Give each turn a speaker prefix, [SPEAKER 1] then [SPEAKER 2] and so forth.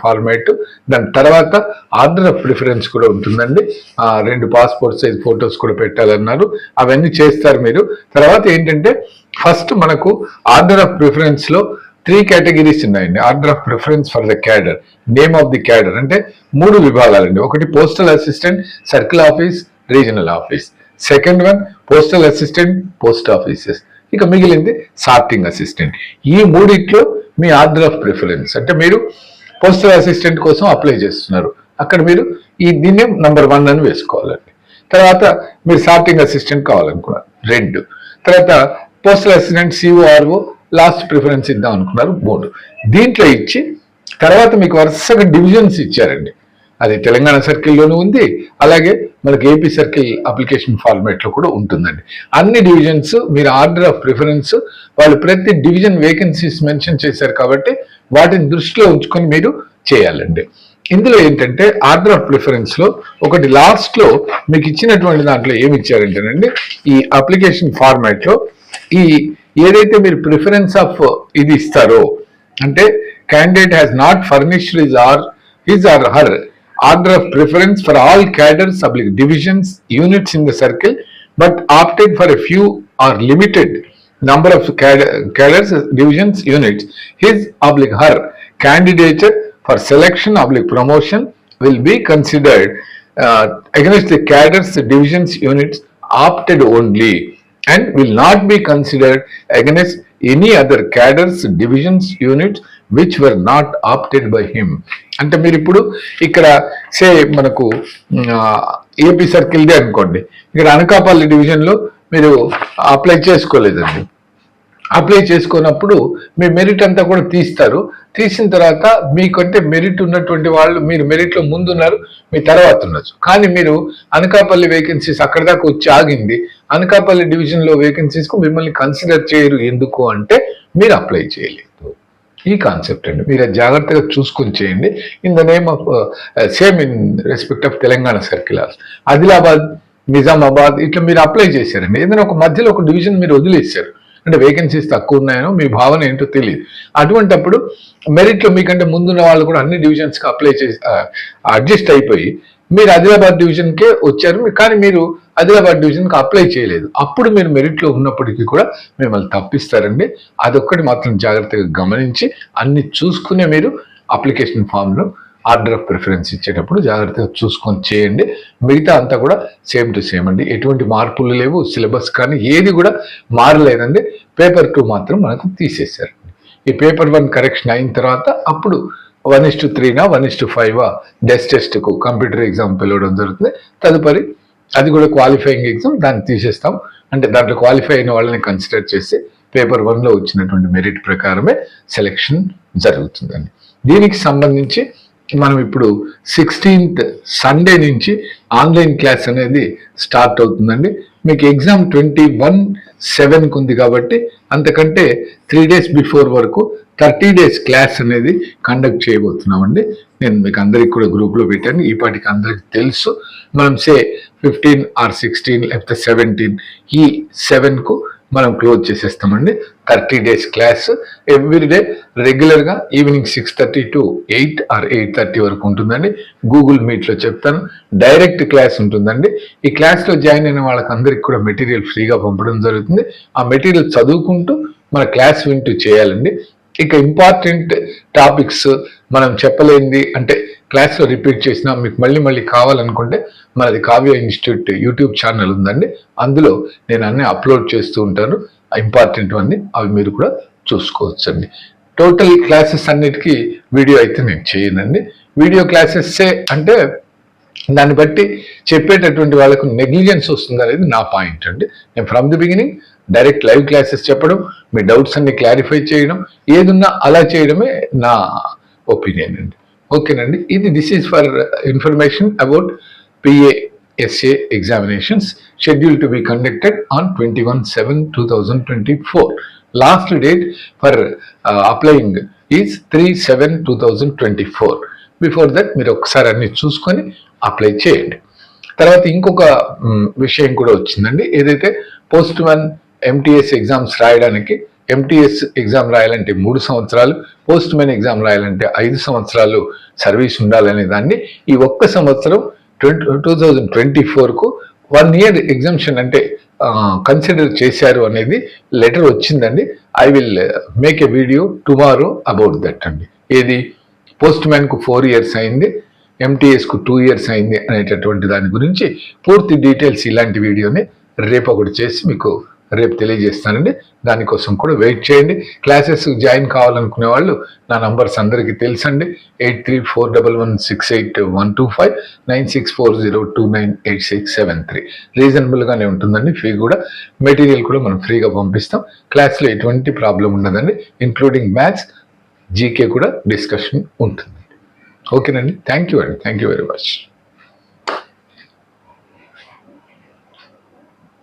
[SPEAKER 1] Format, దాని తర్వాత order of preference కూడా ఉంటుందండి. 2 పాస్పోర్ట్ సైజ్ ఫొటోస్ కూడా పెట్టాలన్నారు, అవన్నీ చేస్తారు మీరు. తర్వాత ఏంటంటే ఫస్ట్ మనకు ఆర్డర్ ఆఫ్ ప్రిఫరెన్స్ లో 3 కేటగిరీస్ ఉన్నాయండి. Order of preference for the cadre, name of the cadre అంటే 3 విభాగాలండి. ఒకటి postal assistant, circle office, regional office. Second one postal assistant, post offices. ఇక మిగిలింది సార్టింగ్ అసిస్టెంట్. ఈ 3 మీ ఆర్డర్ ఆఫ్ ప్రిఫరెన్స్ అంటే మీరు postal assistant కోసం అప్లై చేస్తున్నారు, అక్కడ మీరు దీన్ని నంబర్ 1 అని వేసుకోవాలండి. తర్వాత మీరు సార్టింగ్ అసిస్టెంట్ కావాలనుకున్నారు 2. తర్వాత పోస్టల్ అసిస్టెంట్ సిఓఆర్ఓ లాస్ట్ ప్రిఫరెన్స్ ఇద్దాం అనుకున్నారు 3. దీంట్లో ఇచ్చి తర్వాత మీకు వరుసగా డివిజన్స్ ఇచ్చారండి. అది తెలంగాణ సర్కిల్లోనూ ఉంది, అలాగే మనకి ఏపీ సర్కిల్ అప్లికేషన్ ఫార్మాట్లో కూడా ఉంటుందండి. అన్ని డివిజన్స్ మీరు ఆర్డర్ ఆఫ్ ప్రిఫరెన్స్ వాళ్ళు ప్రతి డివిజన్ వేకెన్సీస్ మెన్షన్ చేశారు కాబట్టి వాటిని దృష్టిలో ఉంచుకొని మీరు చేయాలండి. ఇందులో ఏంటంటే ఆర్డర్ ఆఫ్ ప్రిఫరెన్స్ లో ఒకటి లాస్ట్ లో మీకు ఇచ్చినటువంటి దాంట్లో ఏమి ఇచ్చారంటేనండి, ఈ అప్లికేషన్ ఫార్మాట్ లో ఏదైతే మీరు ప్రిఫరెన్స్ ఆఫ్ ఇది ఇస్తారో అంటే candidate has not furnished his or her order of preference for all cadres, divisions, units in the circle, but opted for a few or limited number of cadres, divisions, units. His her candidature for selection promotion will be considered against the cadres, divisions, units opted only and will not be considered against any other cadres, divisions, units which were not opted by him. అంటే మీరు ఇప్పుడు ఇక్కడ సే మనకు AP సర్కిల్దే అనుకోండి, ఇక్కడ అనకాపల్లి డివిజన్లో మీరు apply చేసుకోలేదండి. Apply చేసుకున్నప్పుడు మీ మెరిట్ అంతా కూడా తీస్తారు. తీసిన తర్వాత మీకంటే మెరిట్ ఉన్నటువంటి వాళ్ళు మీరు మెరిట్లో ముందున్నారు, మీ తర్వాత ఉండొచ్చు. కానీ మీరు అనకాపల్లి వేకెన్సీస్ అక్కడ దాకా వచ్చి ఆగింది, అనకాపల్లి డివిజన్లో వేకెన్సీస్కు మిమ్మల్ని కన్సిడర్ చేయరు. ఎందుకు అంటే మీరు అప్లై చేయలేదు. ఈ కాన్సెప్ట్ అండి, మీరు జాగ్రత్తగా చూసుకొని చేయండి. In the name of same in respect of Telangana circle, Adilabad, Nizamabad ఇట్లా మీరు అప్లై చేశారండి. ఏదైనా ఒక మధ్యలో ఒక డివిజన్ మీరు వదిలేశారు అంటే వేకెన్సీస్ తక్కువ ఉన్నాయనో మీ భావన ఏంటో తెలియదు. అటువంటప్పుడు మెరిట్లో మీకంటే ముందున్న వాళ్ళు కూడా అన్ని డివిజన్స్కి అప్లై చేసి అడ్జస్ట్ అయిపోయి మీరు ఆదిలాబాద్ డివిజన్కే వచ్చారు, కానీ మీరు ఆదిలాబాద్ డివిజన్కి అప్లై చేయలేదు. అప్పుడు మీరు మెరిట్లో ఉన్నప్పటికీ కూడా మిమ్మల్ని తప్పిస్తారండి. అదొక్కటి మాత్రం జాగ్రత్తగా గమనించి అన్ని చూసుకునే మీరు అప్లికేషన్ ఫామ్లో ఆర్డర్ ఆఫ్ ప్రిఫరెన్స్ ఇచ్చేటప్పుడు జాగ్రత్తగా చూసుకొని చేయండి. మిగతా అంతా కూడా సేమ్ టు సేమ్ అండి, ఎటువంటి మార్పులు లేవు. సిలబస్ కానీ ఏది కూడా మారలేదండి. పేపర్ 2 మాత్రం మనకు తీసేశారు. ఈ పేపర్ 1 కరెక్షన్ అయిన తర్వాత అప్పుడు 1:3 1:5 టెస్ట్కు కంప్యూటర్ ఎగ్జామ్ పిలవడం జరుగుతుంది. తదుపరి అది కూడా క్వాలిఫైయింగ్ ఎగ్జామ్, దాన్ని తీసేస్తాం. అంటే దాంట్లో క్వాలిఫై అయిన వాళ్ళని కన్సిడర్ చేసి పేపర్ 1లో వచ్చినటువంటి మెరిట్ ప్రకారమే సెలెక్షన్ జరుగుతుందండి. దీనికి సంబంధించి మనం ఇప్పుడు 16th సండే నుంచి ఆన్లైన్ క్లాస్ అనేది స్టార్ట్ అవుతుందండి. మీకు ఎగ్జామ్ 21/7 ఉంది కాబట్టి అంతకంటే 3 days బిఫోర్ వరకు 30 days క్లాస్ అనేది కండక్ట్ చేయబోతున్నామండి. నేను మీకు అందరికి కూడా గ్రూప్లో పెట్టాను, ఈ పాటికి అందరికి తెలుసు. మనం 15 or 16 లేకపోతే 17 ఈ 7కు మనం క్లోజ్ చేసేస్తామండి. 30 days క్లాస్ ఎవ్రీడే రెగ్యులర్గా ఈవినింగ్ 6:30 to 8 or 8:30 వరకు ఉంటుందండి. గూగుల్ మీట్లో చెప్తాను, డైరెక్ట్ క్లాస్ ఉంటుందండి. ఈ క్లాస్లో జాయిన్ అయిన వాళ్ళకి అందరికి కూడా మెటీరియల్ ఫ్రీగా పంపడం జరుగుతుంది. ఆ మెటీరియల్ చదువుకుంటూ మన క్లాస్ వింటూ చేయాలండి. ఇక ఇంపార్టెంట్ టాపిక్స్ మనం చెప్పలేంది అంటే క్లాస్లో రిపీట్ చేసినా మీకు మళ్ళీ కావాలనుకుంటే మనది కావ్య ఇన్స్టిట్యూట్ యూట్యూబ్ ఛానల్ ఉందండి. అందులో నేను అన్నీ అప్లోడ్ చేస్తూ ఉంటాను, ఇంపార్టెంట్ అన్నీ అవి మీరు కూడా చూసుకోవచ్చండి. టోటల్ క్లాసెస్ అన్నిటికీ వీడియో అయితే నేను చేయనండి. వీడియో క్లాసెస్సే అంటే దాన్ని బట్టి చెప్పేటటువంటి వాళ్ళకు నెగ్లిజెన్స్ వస్తుంది అనేది నా పాయింట్ అండి. నేను from the beginning direct live classes చెప్పడం, మీ డౌట్స్ అన్ని క్లారిఫై చేయడం, ఏదున్నా అలా చేయడమే నా ఒపీనియన్ అండి. ఓకేనండి, this is for information about PASA examinations scheduled to be conducted on 21/7/2024. Last date for applying is 3/7/2024. Before that మీరు ఒకసారి అన్ని చూసుకొని అప్లై చేయండి. తర్వాత ఇంకొక విషయం కూడా వచ్చిందండి, ఏదైతే పోస్ట్ 1 MTS ఎగ్జామ్స్ రాయడానికి ఎంటీఎస్ ఎగ్జామ్ రాయాలంటే 3 సంవత్సరాలు, పోస్ట్ మ్యాన్ ఎగ్జామ్ రాయాలంటే 5 సంవత్సరాలు సర్వీస్ ఉండాలనే దాన్ని ఈ ఒక్క సంవత్సరం 2024కు 1 year ఎగ్జామ్షన్ అంటే కన్సిడర్ చేశారు అనేది లెటర్ వచ్చిందండి. I will make a video tomorrow about that అండి. ఏది పోస్ట్ మ్యాన్కు 4 years అయింది, ఎంటీఎస్కు 2 years అయింది అనేటటువంటి దాని గురించి పూర్తి డీటెయిల్స్ ఇలాంటి వీడియోని రేపు ఒకటి చేసి మీకు రేపు తెలియజేస్తానండి. దానికోసం కూడా వెయిట్ చేయండి. క్లాసెస్ జాయిన్ కావాలనుకునే వాళ్ళు నా నంబర్స్ అందరికీ తెలుసండి. 8341168125, 9640298673. రీజనబుల్గానే ఉంటుందండి. ఫీ కూడా, మెటీరియల్ కూడా మనం ఫ్రీగా పంపిస్తాం. క్లాస్లో ఎటువంటి ప్రాబ్లం ఉండదండి. ఇంక్లూడింగ్ మ్యాథ్స్, జీకే కూడా డిస్కషన్ ఉంటుంది. ఓకేనండి. థ్యాంక్ యూ అండి. Thank you very much.